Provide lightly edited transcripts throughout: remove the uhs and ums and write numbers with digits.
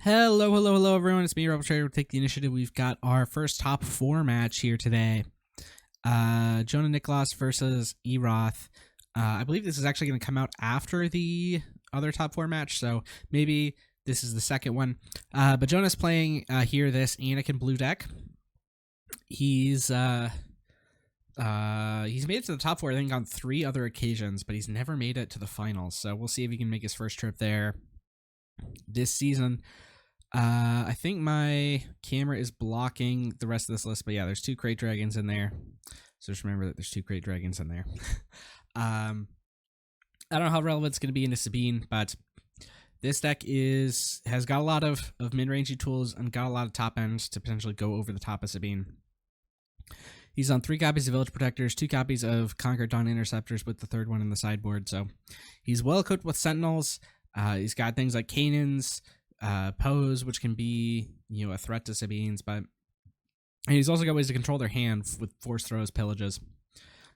Hello, hello, hello, everyone. It's me, Trader. We'll take the initiative. We've got our first top four match here today. JonahNiklas versus Eroth. I believe this is actually going to come out after the other top four match, so maybe this is the second one. But Jonah's playing here this Anakin blue deck. He's made it to the top four, I think, on 3 other occasions, but he's never made it to the finals. So we'll see if he can make his first trip there this season. I think my camera is blocking the rest of this list, but yeah, there's 2 Crate Dragons in there. So just remember that there's 2 Crate Dragons in there. I don't know how relevant it's going to be into Sabine, but this deck has got a lot of mid-rangey tools and got a lot of top ends to potentially go over the top of Sabine. He's on 3 copies of Village Protectors, 2 copies of Conquered Dawn Interceptors with the 3rd one in the sideboard. So he's well equipped with Sentinels. He's got things like Canaans, Pose, which can be, a threat to Sabines, and he's also got ways to control their hand with Force Throws, Pillages.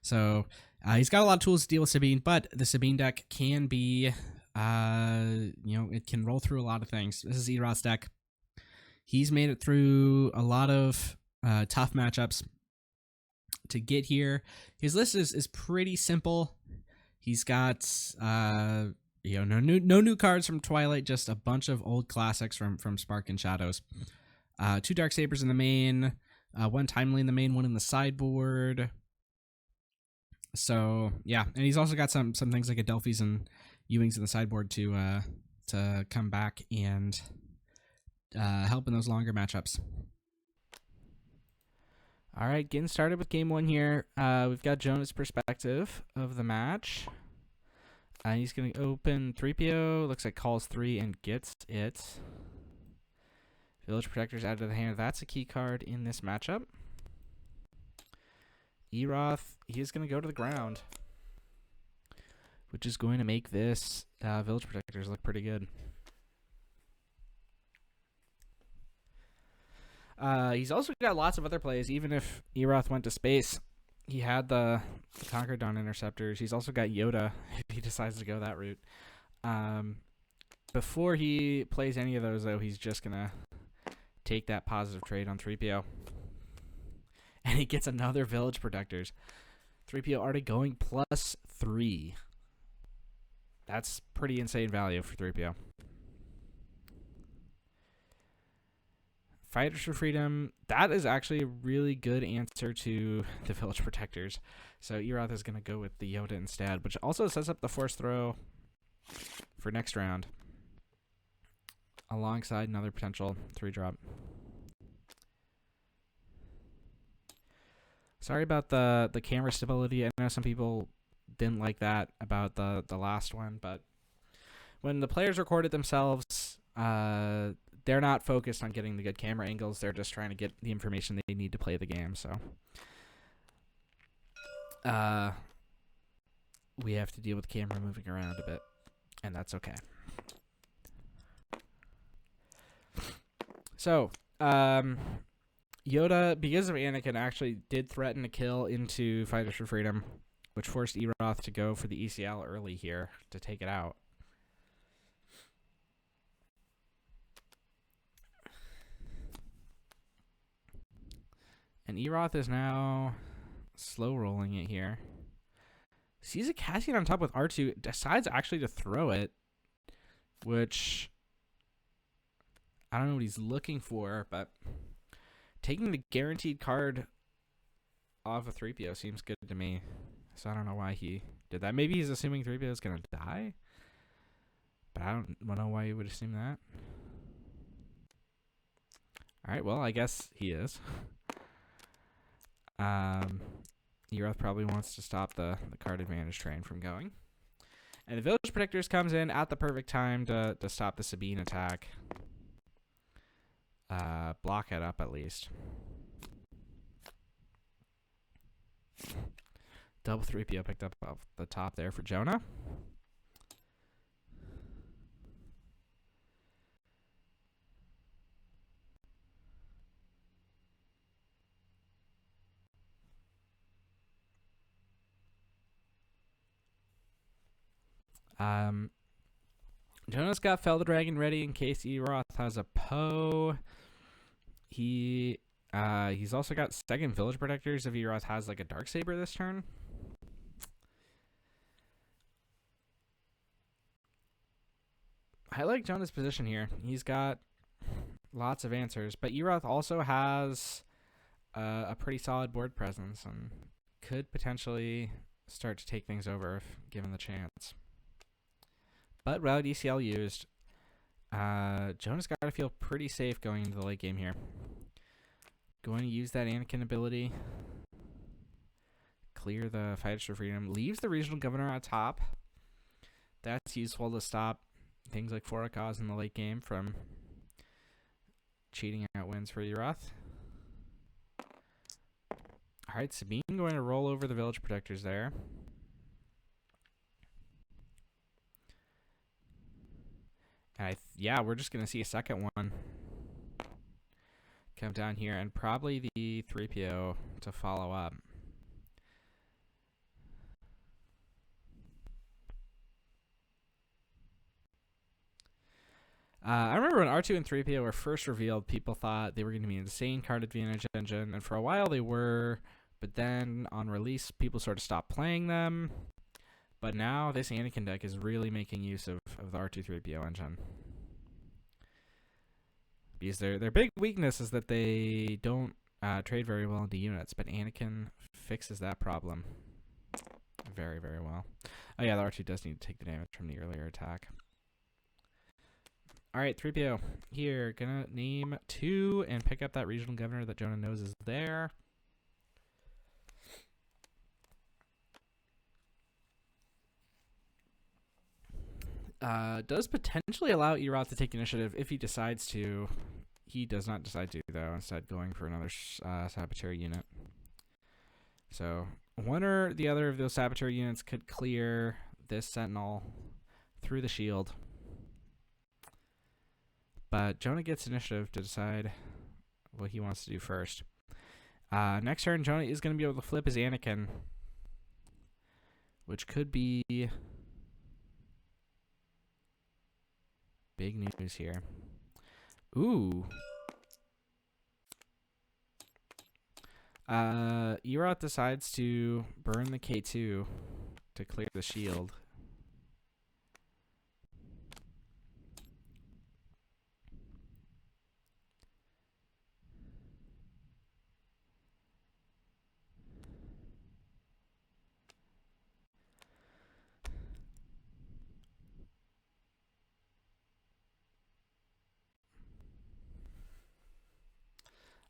So he's got a lot of tools to deal with Sabine, but the Sabine deck can be, it can roll through a lot of things. This is Eroth's deck. He's made it through a lot of tough matchups to get here. His list is pretty simple. He's got no new cards from Twilight, just a bunch of old classics from Spark and Shadows. 2 Dark Sabers in the main, 1 Timely in the main, 1 in the sideboard. So yeah, and he's also got some things like Adelphis and Ewings in the sideboard to come back and help in those longer matchups. All right, getting started with game 1 here. We've got Jonah's perspective of the match. He's going to open 3PO, looks like calls 3 and gets it. Village Protectors added to the hand. That's a key card in this matchup. Eroth, he is going to go to the ground, which is going to make this Village Protectors look pretty good. He's also got lots of other plays. Even if Eroth went to space, he had the Conquered Dawn Interceptors. He's also got Yoda if he decides to go that route. Before he plays any of those, though, he's just going to take that positive trade on 3PO. And he gets another Village Protectors. 3PO already going +3. That's pretty insane value for 3PO. Fighters for Freedom, that is actually a really good answer to the Village Protectors. So Eroth is going to go with the Yoda instead, which also sets up the Force Throw for next round, alongside another potential 3-drop. Sorry about the camera stability. I know some people didn't like that about the last one, but when the players record it themselves, they're not focused on getting the good camera angles. They're just trying to get the information they need to play the game. So we have to deal with the camera moving around a bit, and that's okay. So Yoda, because of Anakin, actually did threaten a kill into Fighters for Freedom, which forced Eroth to go for the ECL early here to take it out. And Eroth is now slow rolling it here. Sees a Cassian on top with R2, decides actually to throw it, which I don't know what he's looking for, but taking the guaranteed card off of 3PO seems good to me. So I don't know why he did that. Maybe he's assuming 3PO is going to die, but I don't know why he would assume that. All right, well, I guess he is. Eroth probably wants to stop the card advantage train from going. And the Village Protectors comes in at the perfect time to stop the Sabine attack. Block it up at least. Double 3PO picked up off the top there for Jonah. Jonah's got Fell the Dragon ready in case Eroth has a Poe. He's also got second Village Protectors if Eroth has like a Darksaber this turn. I like Jonah's position here. He's got lots of answers, but Eroth also has a pretty solid board presence and could potentially start to take things over if given the chance. But without ECL used, Jonah's got to feel pretty safe going into the late game here. Going to use that Anakin ability. Clear the Fighters for Freedom. Leaves the Regional Governor on top. That's useful to stop things like Forakaz in the late game from cheating out wins for Eroth. Alright, Sabine going to roll over the Village Protectors there. Yeah, we're just going to see a second one come down here, and probably the 3PO to follow up. I remember when R2 and 3PO were first revealed, people thought they were going to be an insane card advantage engine, and for a while they were, but then on release, people sort of stopped playing them. But now this Anakin deck is really making use of the R2-3PO engine. Because their big weakness is that they don't trade very well into units, but Anakin fixes that problem very, very well. Oh yeah, the R2 does need to take the damage from the earlier attack. Alright, 3PO. Here, gonna name 2 and pick up that Regional Governor that Jonah knows is there. Does potentially allow Eroth to take initiative if he decides to. He does not decide to, though, instead going for another Saboteur unit. So, one or the other of those Saboteur units could clear this Sentinel through the shield. But Jonah gets initiative to decide what he wants to do first. Next turn, Jonah is going to be able to flip his Anakin, which could be big news here. Ooh. Eroth decides to burn the K2 to clear the shield.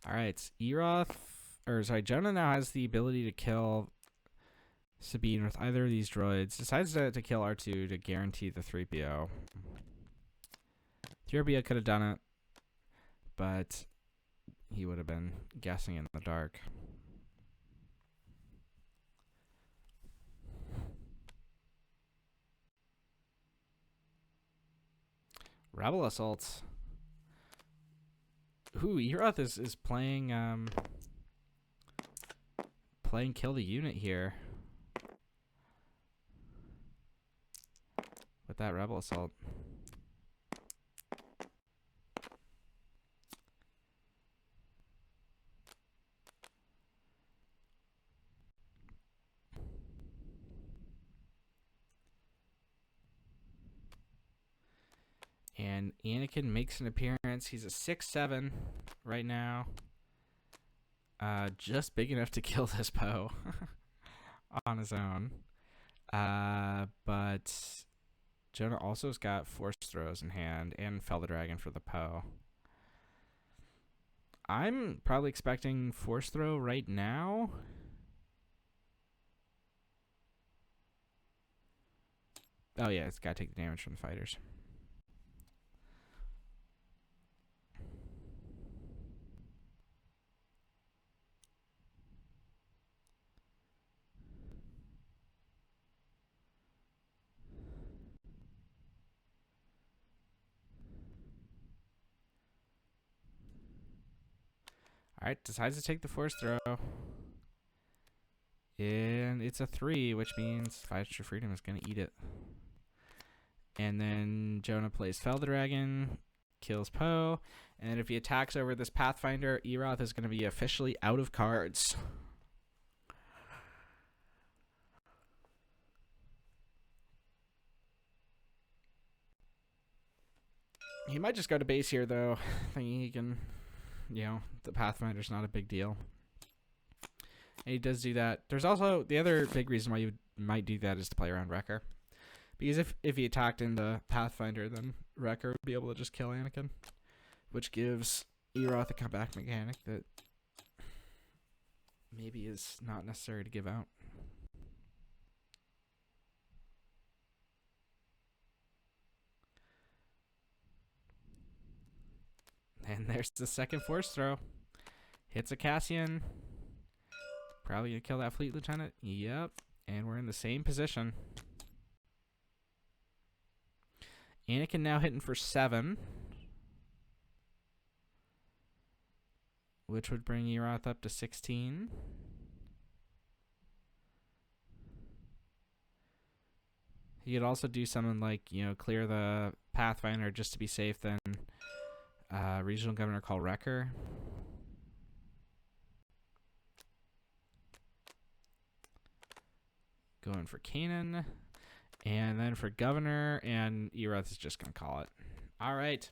Alright, Jonah now has the ability to kill Sabine with either of these droids. Decides to kill R2 to guarantee the 3PO. 3PO could have done it, but he would have been guessing in the dark. Rebel assaults. Ooh, Eroth is playing kill the unit here with that rebel assault. And Anakin makes an appearance. He's a 6/7 right now. Just big enough to kill this Poe on his own. But Jonah also's got Force Throws in hand and Fell the Dragon for the Poe. I'm probably expecting Force Throw right now. Oh yeah, it's got to take the damage from the fighters. Alright, decides to take the Force Throw. And it's a 3, which means Fighters for Freedom is going to eat it. And then Jonah plays Fell the Dragon, kills Poe. And if he attacks over this Pathfinder, Eroth is going to be officially out of cards. He might just go to base here, though, thinking he can, the Pathfinder's not a big deal. And he does do that. There's also the other big reason why you might do that is to play around Wrecker. Because if he attacked into Pathfinder, then Wrecker would be able to just kill Anakin, which gives Eroth a comeback mechanic that maybe is not necessary to give out. And there's the second force throw. Hits a Cassian. Probably going to kill that fleet lieutenant. Yep. And we're in the same position. Anakin now hitting for 7. Which would bring Eroth up to 16. He could also do something like, clear the Pathfinder just to be safe, then Regional Governor call Wrecker. Going for Kanan. And then for Governor, and Eroth is just going to call it. All right.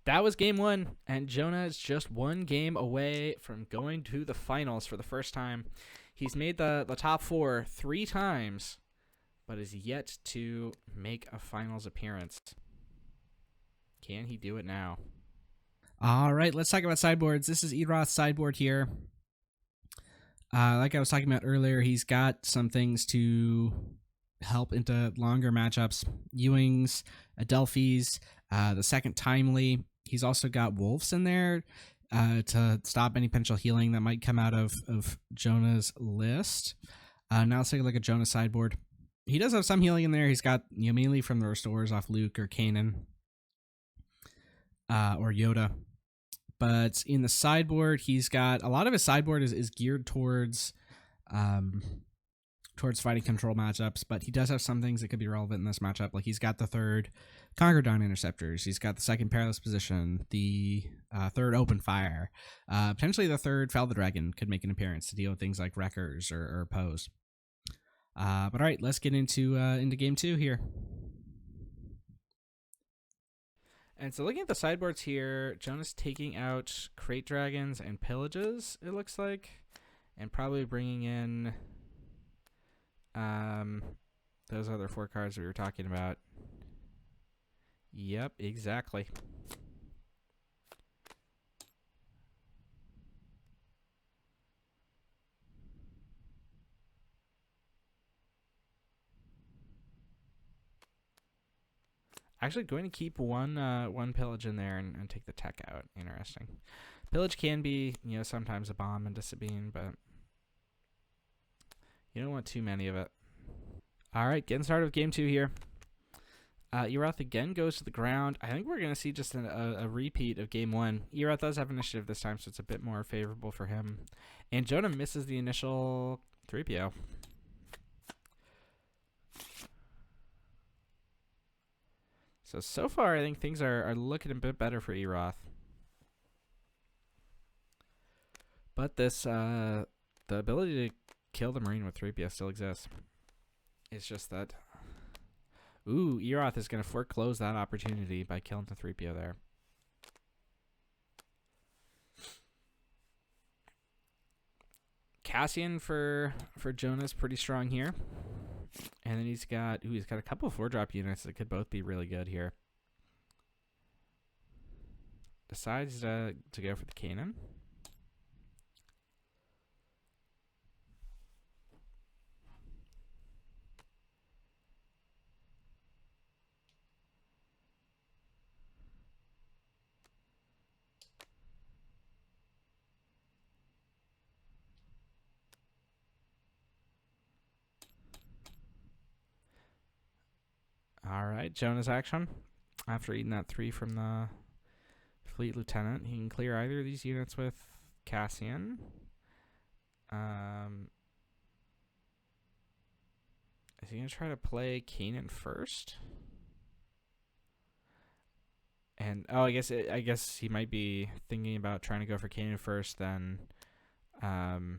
That was game 1, and Jonah is just 1 game away from going to the finals for the first time. He's made the top 4 3 times, but is yet to make a finals appearance. Can he do it now? All right, let's talk about sideboards. This is Eroth's sideboard here. Like I was talking about earlier, he's got some things to help into longer matchups. Ewings, Adelphis, the second Timely. He's also got Wolves in there to stop any potential healing that might come out of Jonah's list. Now let's take a look at Jonah's sideboard. He does have some healing in there. He's got mainly from the restores off Luke or Kanan or Yoda. But in the sideboard, he's got a lot of his sideboard is geared towards fighting control matchups, but he does have some things that could be relevant in this matchup. Like he's got the third Conquerdon Interceptors, he's got the second Perilous Position, the third Open Fire, potentially the third Fell the Dragon could make an appearance to deal with things like Wreckers or Poes. But all right, let's get into game 2 here. And so looking at the sideboards here, Jonah's taking out Crate Dragons and Pillages, it looks like, and probably bringing in those other 4 cards we were talking about. Yep, exactly. Actually going to keep one pillage in there and take the tech out. Interesting. Pillage can be, sometimes a bomb into Sabine, but you don't want too many of it. All right, getting started with game 2 here. Eroth again goes to the ground. I think we're going to see just a repeat of game 1. Eroth does have initiative this time, so it's a bit more favorable for him. And Jonah misses the initial 3PO. So far, I think things are looking a bit better for Eroth. But this, the ability to kill the Marine with 3PO still exists. It's just that... Ooh, Eroth is going to foreclose that opportunity by killing the 3PO there. Cassian for Jonah's pretty strong here. And then he's got a couple of 4-drop units that could both be really good here. Decides to go for the Kanan. All right, Jonah's action. After eating that 3 from the Fleet Lieutenant, he can clear either of these units with Cassian. Is he going to try to play Kanan first? And I guess he might be thinking about trying to go for Kanan first, then Anakin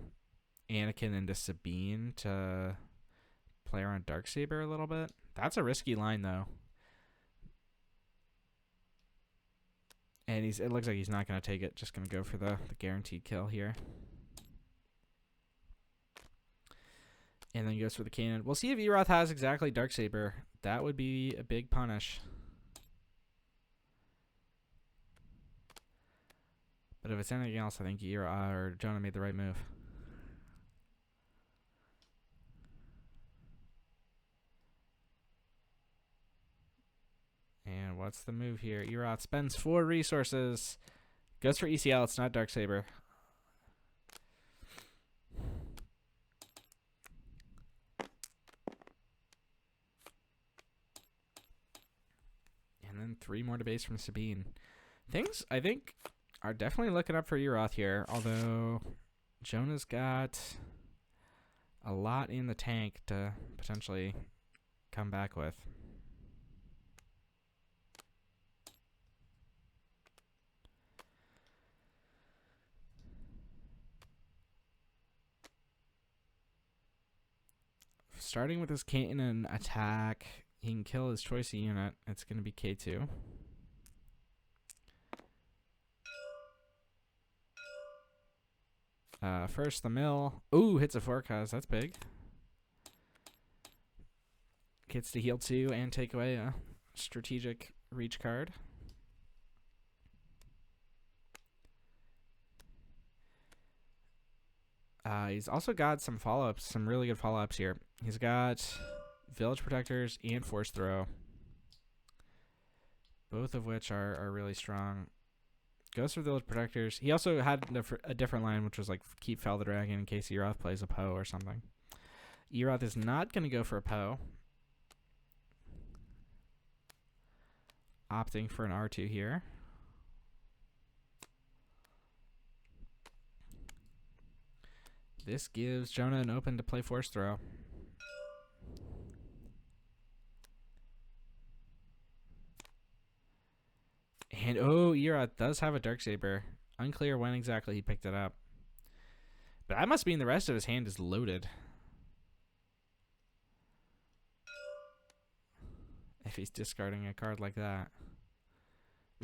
into Sabine to play around Darksaber a little bit. That's a risky line, though. And it looks like he's not going to take it. Just going to go for the guaranteed kill here. And then he goes for the Kanan. We'll see if Eroth has exactly Darksaber. That would be a big punish. But if it's anything else, I think Jonah made the right move. And what's the move here? Eroth spends 4 resources. Goes for ECL. It's not Darksaber. And then 3 more to base from Sabine. Things, I think, are definitely looking up for Eroth here. Although Jonah's got a lot in the tank to potentially come back with. Starting with his Kanan attack, he can kill his choice of unit. It's going to be K2. First, the mill. Ooh, hits a forecast. That's big. Gets to heal 2 and take away a strategic reach card. He's also got some follow-ups, some really good follow-ups here. He's got Village Protectors and Force Throw, both of which are really strong. Goes for Village Protectors. He also had a different line, which was like keep Fel the Dragon in case Eroth plays a Poe or something. Eroth is not going to go for a Poe. Opting for an R2 here. This gives Jonah an open to play Force Throw. And Eroth does have a Darksaber. Unclear when exactly he picked it up. But that must mean the rest of his hand is loaded. If he's discarding a card like that.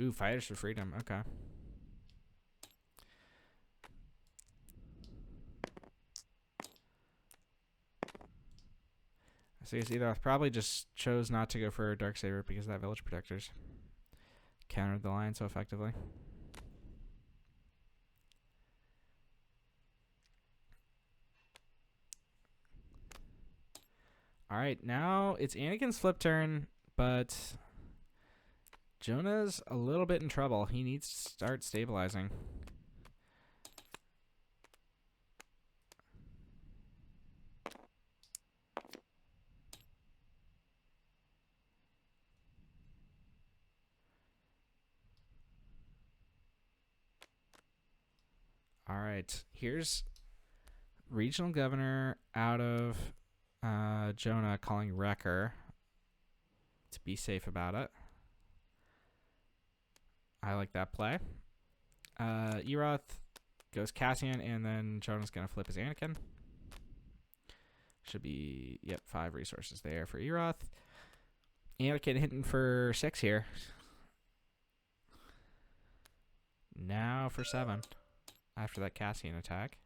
Ooh, Fighters for Freedom. Okay. So you see, I probably just chose not to go for a Darksaber because that Village Protectors countered the line so effectively. Alright, now it's Anakin's flip turn, but Jonah's a little bit in trouble. He needs to start stabilizing. Alright, here's Regional Governor out of Jonah calling Wrecker to be safe about it. I like that play. Eroth goes Cassian, and then Jonah's going to flip his Anakin. Should be, 5 resources there for Eroth. Anakin hitting for 6 here. Now for 7 after that Cassian attack.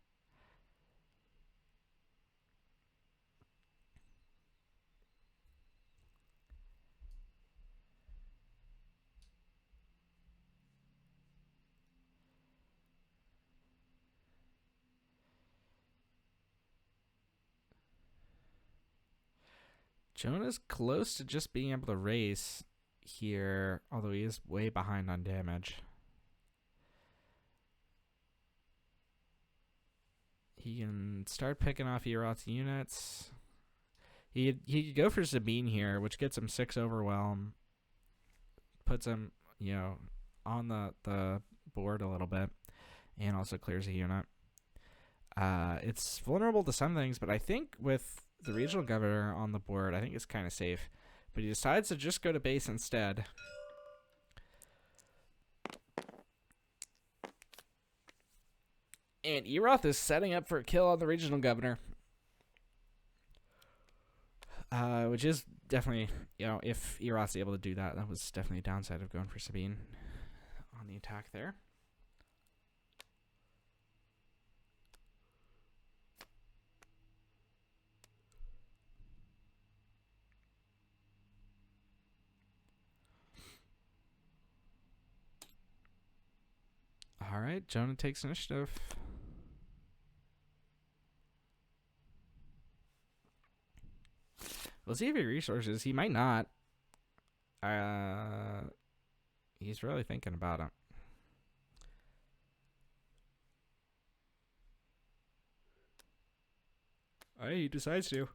Jonah's close to just being able to race here, although he is way behind on damage. He can start picking off Eroth's units. He could go for Sabine here, which gets him 6 overwhelm. Puts him, on the board a little bit. And also clears a unit. It's vulnerable to some things, but I think with the regional governor on the board, I think is kind of safe. But he decides to just go to base instead. And Eroth is setting up for a kill on the regional governor. Which is definitely, you know, if Eroth's able to do that, that was definitely a downside of going for Sabine on the attack there. All right, Jonah takes initiative. We'll see if he resources. He might not. He's really thinking about it. He decides to.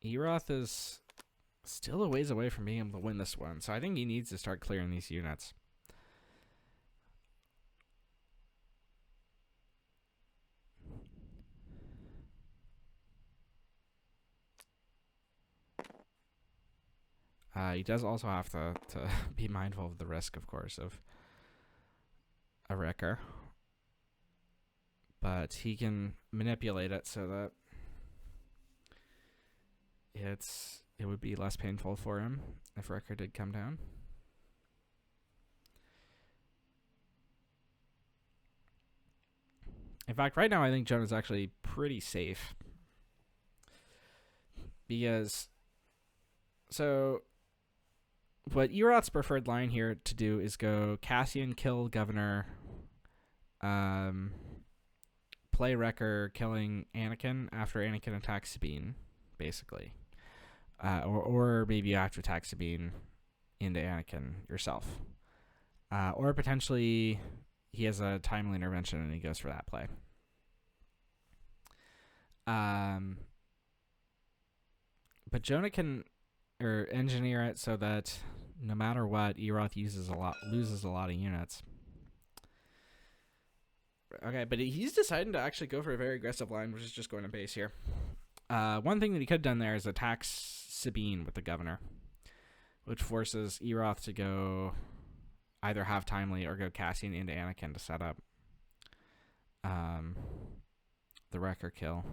Eroth is still a ways away from being able to win this one, so I think he needs to start clearing these units. He does also have to be mindful of the risk, of course, of a wrecker. But he can manipulate it so that it would be less painful for him if wrecker did come down. In fact, right now I think Jonah's actually pretty safe. Because, so, what Eroth's preferred line here to do is go Cassian, kill Governor, play Wrecker, killing Anakin after Anakin attacks Sabine, basically. Or maybe you have to attack Sabine into Anakin yourself. Or potentially he has a timely intervention and he goes for that play. But Jonah can engineer it so that no matter what, Eroth loses a lot of units. Okay, but he's deciding to actually go for a very aggressive line, which is just going to base here. One thing that he could have done there is attack Sabine with the governor, which forces Eroth to go either have timely or go Cassian into Anakin to set up the wrecker kill,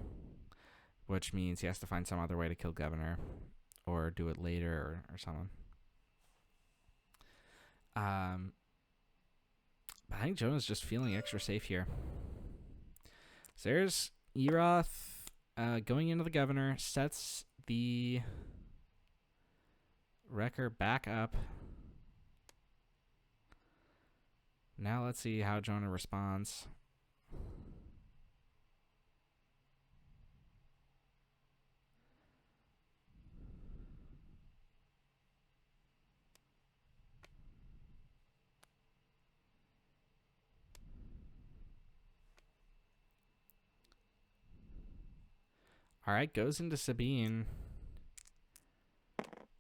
which means he has to find some other way to kill governor or do it later or something. But I think Jonah's just feeling extra safe here. So there's Eroth going into the governor, sets the wrecker back up. Now let's see how Jonah responds. All right, goes into Sabine.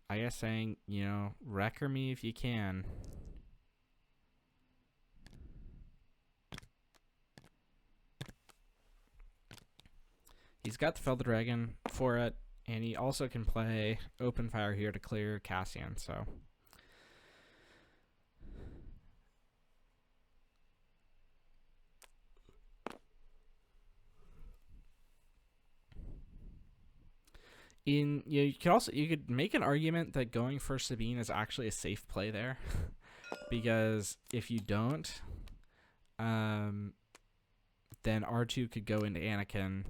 I guess saying, you know, wrecker me if you can. He's got the Feather Dragon for it, and he also can play Open Fire here to clear Cassian, so. You could make an argument that going for Sabine is actually a safe play there, because if you don't, then R2 could go into Anakin,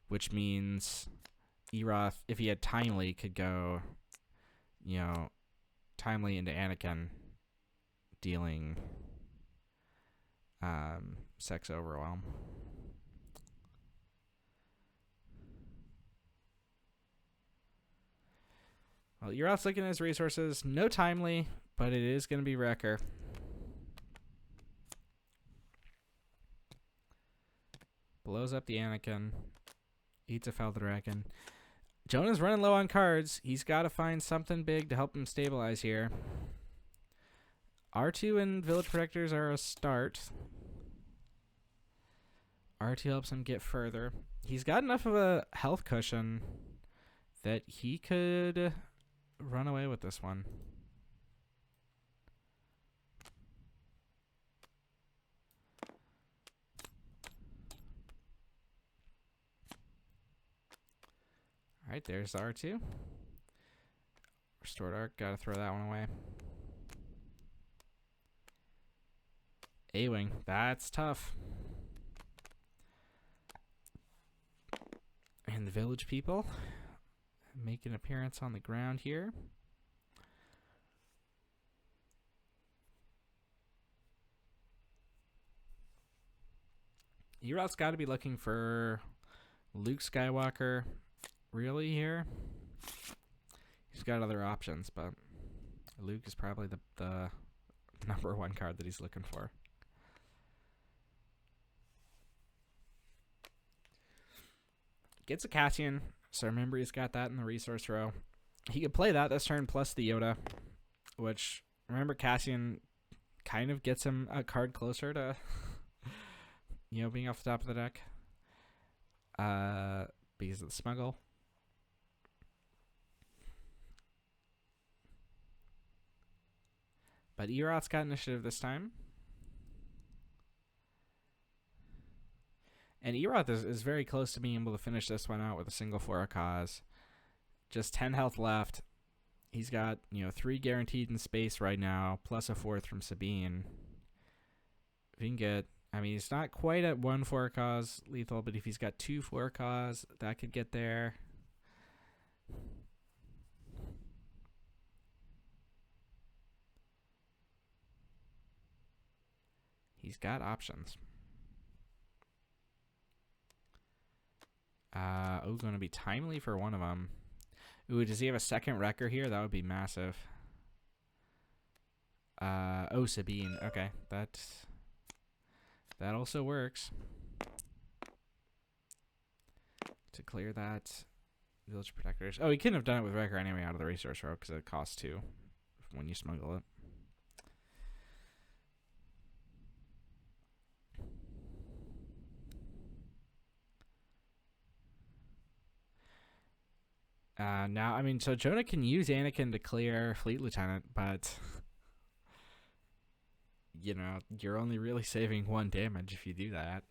which means Eroth, if he had timely, could go, you know, timely into Anakin, dealing sex overwhelm. Well, Eroth's looking at his resources. No timely, but it is going to be wrecker. Blows up the Anakin. Eats a Feldraken. Jonah's running low on cards. He's got to find something big to help him stabilize here. R2 and Village Protectors are a start. R2 helps him get further. He's got enough of a health cushion that he could run away with this one. All right, there's the R2. Restored Arc, gotta throw that one away. A-Wing, that's tough. And the village people make an appearance on the ground here. Eroth's got to be looking for Luke Skywalker really here. He's got other options, but Luke is probably the number one card that he's looking for. Gets a Cassian, so remember he's got that in the resource row. He could play that this turn plus the Yoda, which, remember, Cassian kind of gets him a card closer to, you know, being off the top of the deck. Because of the smuggle. But Eroth's got initiative this time. And Eroth is very close to being able to finish this one out with a single for a cause. Just 10 health left. He's got, 3 guaranteed in space right now, plus a 4th from Sabine. If he can get, he's not quite at 1 for a cause lethal, but if he's got 2 for a cause, that could get there. He's got options. Going to be timely for one of them. Ooh, does he have a second wrecker here? That would be massive. Sabine. Okay, that also works. To clear that village protectors. Oh, he couldn't have done it with wrecker anyway out of the resource row because it costs 2 when you smuggle it. Now, so Jonah can use Anakin to clear Fleet Lieutenant, but, you're only really saving 1 damage if you do that.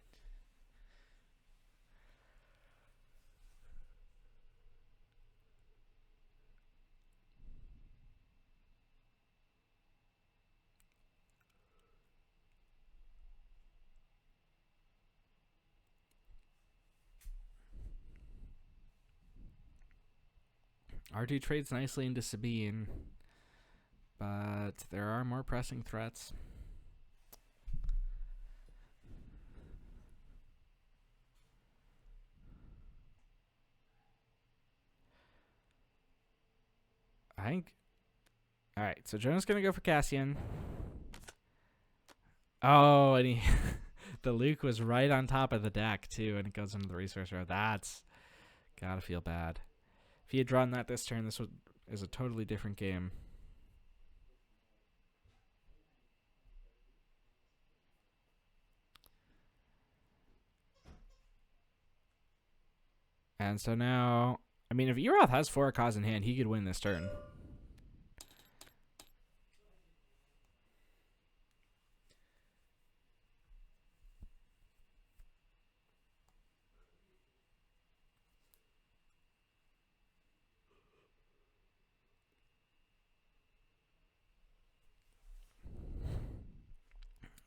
R2 trades nicely into Sabine, but there are more pressing threats. I think... Alright, so Jonah's going to go for Cassian. Oh, and the Luke was right on top of the deck, too, and it goes into the resource row. That's gotta feel bad. If he had drawn that this turn, this is a totally different game. And so now, if Eroth has 4 cause in hand, he could win this turn.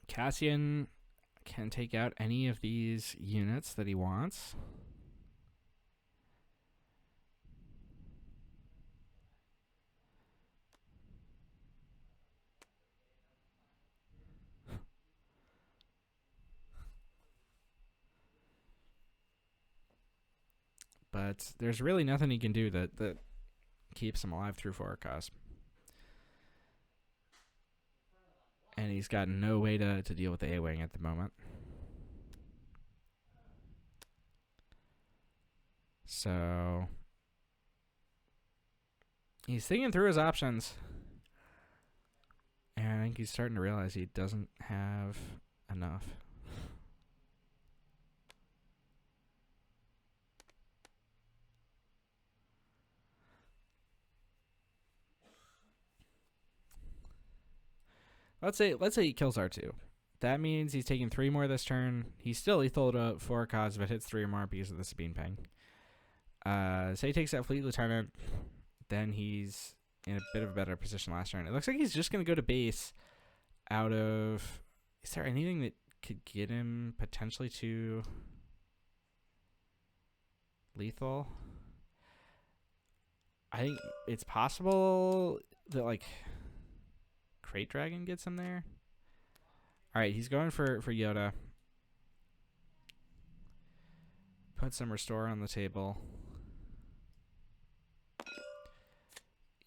Cassian can take out any of these units that he wants. But there's really nothing he can do that keeps him alive through 4 cause. And he's got no way to deal with the A-Wing at the moment. So he's thinking through his options. And I think he's starting to realize he doesn't have enough. Let's say he kills R2. That means he's taking 3 more this turn. He's still lethal to 4 costs if it hits 3 or more because of the Sabine ping. Say he takes that Fleet Lieutenant, then he's in a bit of a better position last turn. It looks like he's just going to go to base out of... Is there anything that could get him potentially to lethal? I think it's possible that, like, Crate Dragon gets him there. All right, he's going for Yoda. Put some Restore on the table.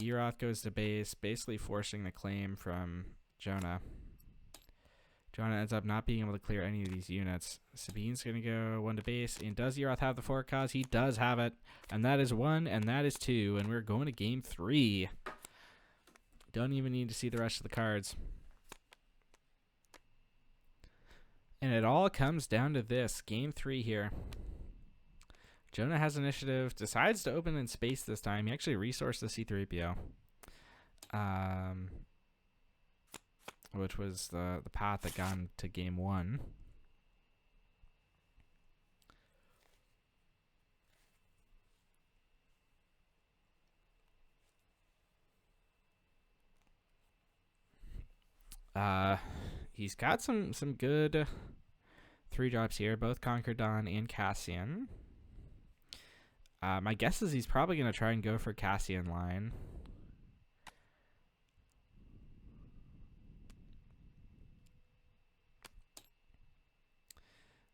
Eroth goes to base, basically forcing the claim from Jonah. Jonah ends up not being able to clear any of these units. Sabine's going to go 1 to base. And does Eroth have the 4 cause? He does have it. And that is 1, and that is 2. And we're going to game 3. Don't even need to see the rest of the cards. And it all comes down to this. Game 3 here. Jonah has initiative. Decides to open in space this time. He actually resourced the C-3PO. Which was the path that got him to game 1. He's got some good 3-drops here, both Conquerdon and Cassian. My guess is he's probably going to try and go for Cassian line.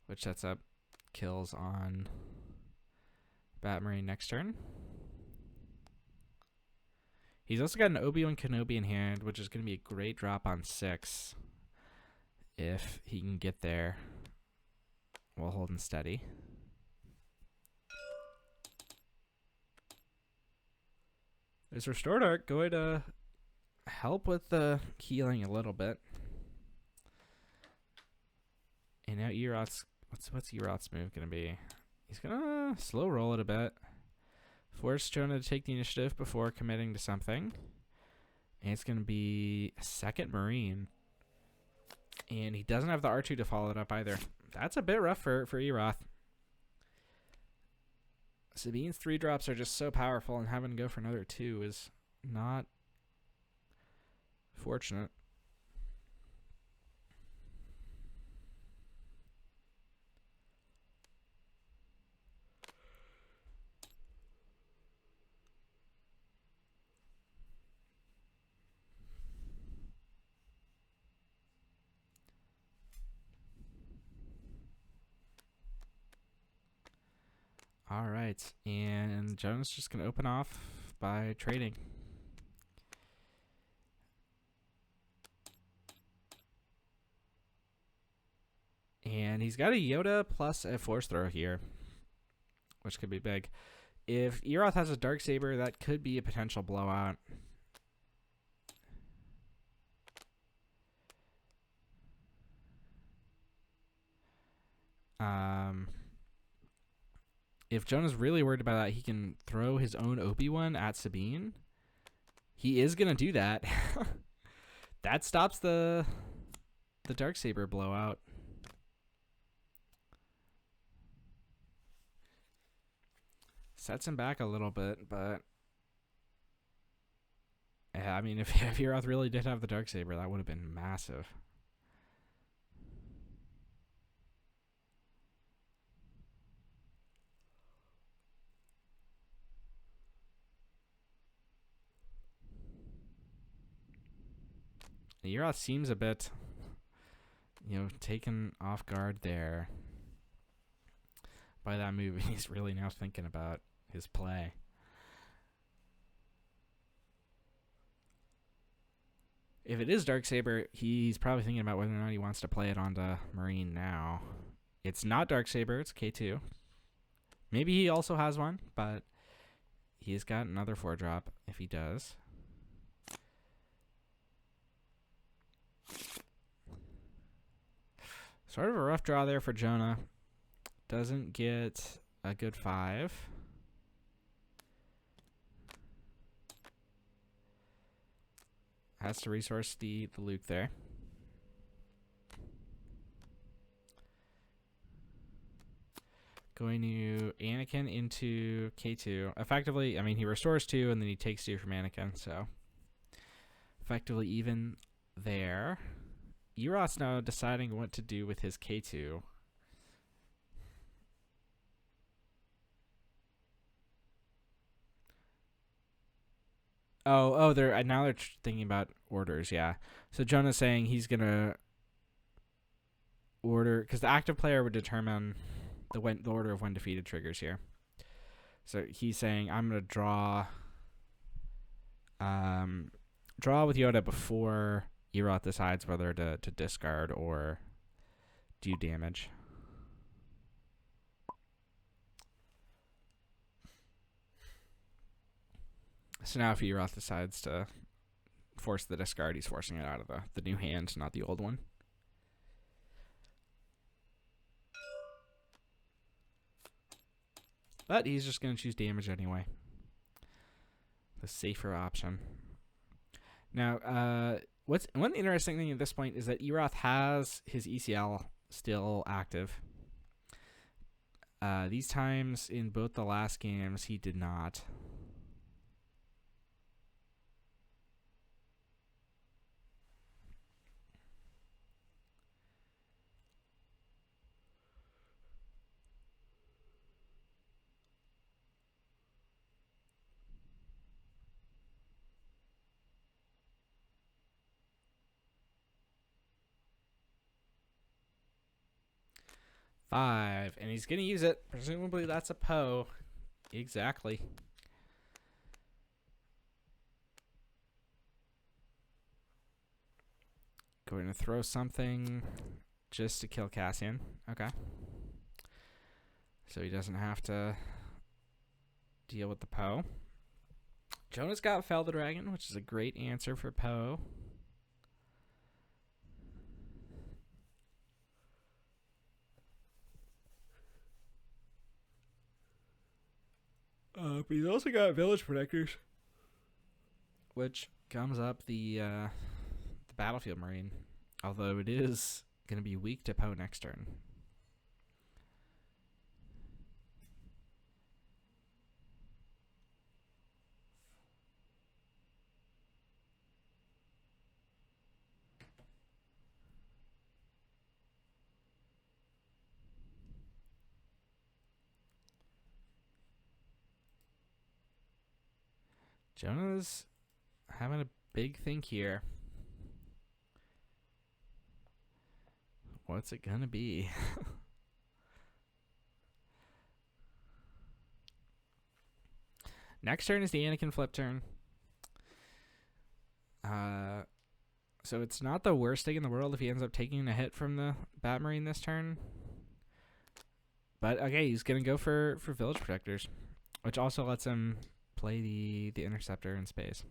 Which sets up kills on Batmarine next turn. He's also got an Obi-Wan Kenobi in hand, which is going to be a great drop on 6 if he can get there while holding steady. Is Restored Arc going to help with the healing a little bit? And now Eroth's... What's Eroth's move going to be? He's going to slow roll it a bit. Force Jonah to take the initiative before committing to something. And it's going to be a 2nd Marine. And he doesn't have the R2 to follow it up either. That's a bit rough for Eroth. Sabine's 3-drops are just so powerful, and having to go for another 2 is not fortunate. All right, and Jonah's just going to open off by trading. And he's got a Yoda plus a Force Throw here, which could be big. If Eroth has a Darksaber, that could be a potential blowout. If Jonah's really worried about that, he can throw his own Obi-Wan at Sabine. He is going to do that. That stops the Darksaber blowout. Sets him back a little bit, but... Yeah, I mean, if Eroth really did have the Darksaber, that would have been massive. Eroth seems a bit, taken off guard there by that move. He's really now thinking about his play. If it is Darksaber, he's probably thinking about whether or not he wants to play it onto Marine now. It's not Darksaber, it's K2. Maybe he also has one, but he's got another 4-drop if he does. Sort of a rough draw there for Jonah. Doesn't get a good 5. Has to resource the Luke there. Going to Anakin into K2. Effectively, I mean, he restores 2 and then he takes 2 from Anakin, so effectively even there. Eroth's now deciding what to do with his K2. Oh, they're now they're thinking about orders, yeah. So Jonah's saying he's gonna order, because the active player would determine the order of when defeated triggers here. So he's saying I'm gonna draw with Yoda before Eroth decides whether to discard or do damage. So now if Eroth decides to force the discard, he's forcing it out of the new hand, not the old one. But he's just going to choose damage anyway. The safer option. Now, one interesting thing at this point is that Eroth has his ECL still active. These times in both the last games, he did not. Five, and he's going to use it. Presumably that's a Poe. Exactly. Going to throw something just to kill Cassian. Okay. So he doesn't have to deal with the Poe. Jonah's got Fell the Dragon, which is a great answer for Poe. But he's also got Village Protectors, which comes up the Battlefield Marine, although it is going to be weak to Poe next turn. Jonah's having a big think here. What's it gonna be? Next turn is the Anakin flip turn. So it's not the worst thing in the world if he ends up taking a hit from the Batmarine this turn. But okay, he's gonna go for Village Protectors, which also lets him play the Interceptor in space.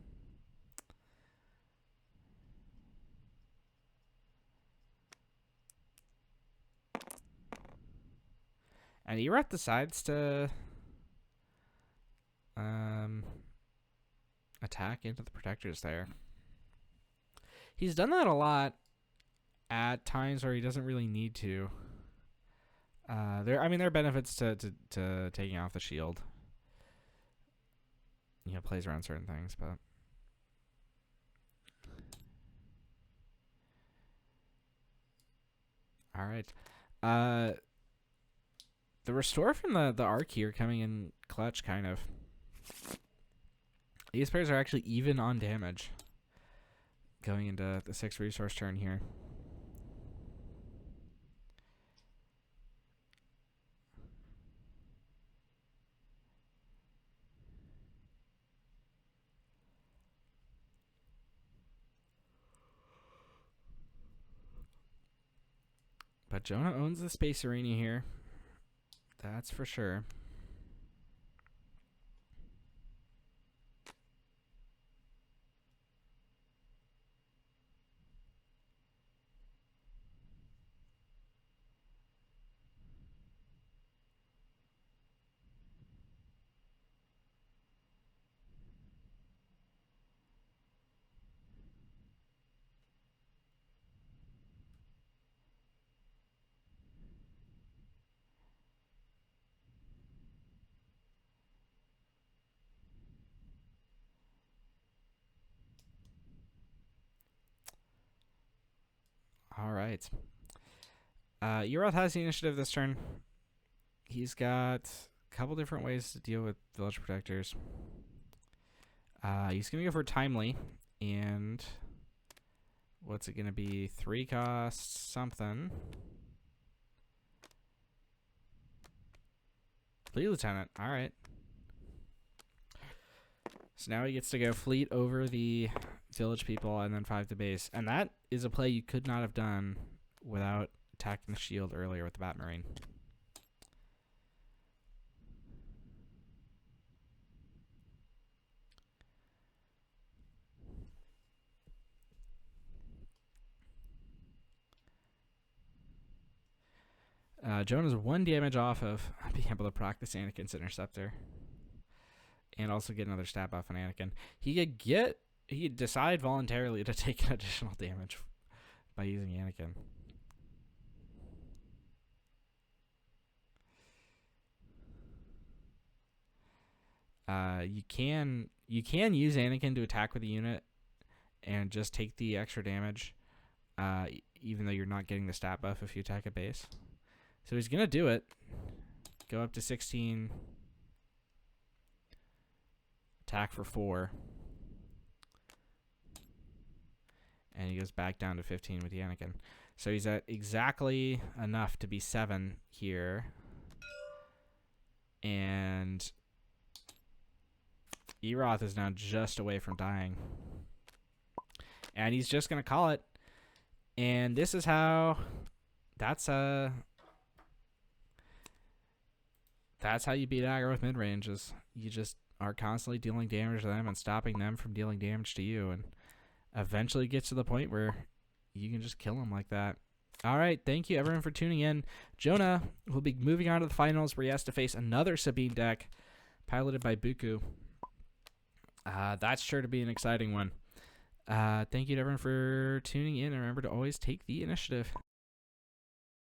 And Eroth decides to attack into the Protectors there. He's done that a lot at times where he doesn't really need to. There are benefits to taking off the shield. Plays around certain things, but all right. The restore from the arc here coming in clutch, kind of. These pairs are actually even on damage going into the 6 resource turn here. But Jonah owns the Space Arena here. That's for sure. right. Eroth has the initiative this turn. He's got a couple different ways to deal with village protectors. He's going to go for Timely, and what's it going to be? 3 costs something. Fleet Lieutenant. All right. So now he gets to go fleet over the village people and then 5 to base. And that is a play you could not have done without attacking the shield earlier with the Bat Marine. Jonah's 1 damage off of being able to practice Anakin's Interceptor. And also get another stat buff on Anakin. He could decide voluntarily to take an additional damage by using Anakin. You can use Anakin to attack with a unit and just take the extra damage, even though you're not getting the stat buff if you attack a base. So he's gonna do it. Go up to 16. Attack for 4. And he goes back down to 15 with the Anakin. So he's at exactly enough to be 7 here. And Eroth is now just away from dying. And he's just going to call it. And this is how... That's how you beat aggro with mid-ranges. You just are constantly dealing damage to them and stopping them from dealing damage to you. And eventually gets to the point where you can just kill them like that. All right, thank you everyone for tuning in. Jonah will be moving on to the finals where he has to face another Sabine deck piloted by Buku. That's sure to be an exciting one. Thank you to everyone for tuning in, and remember to always take the initiative.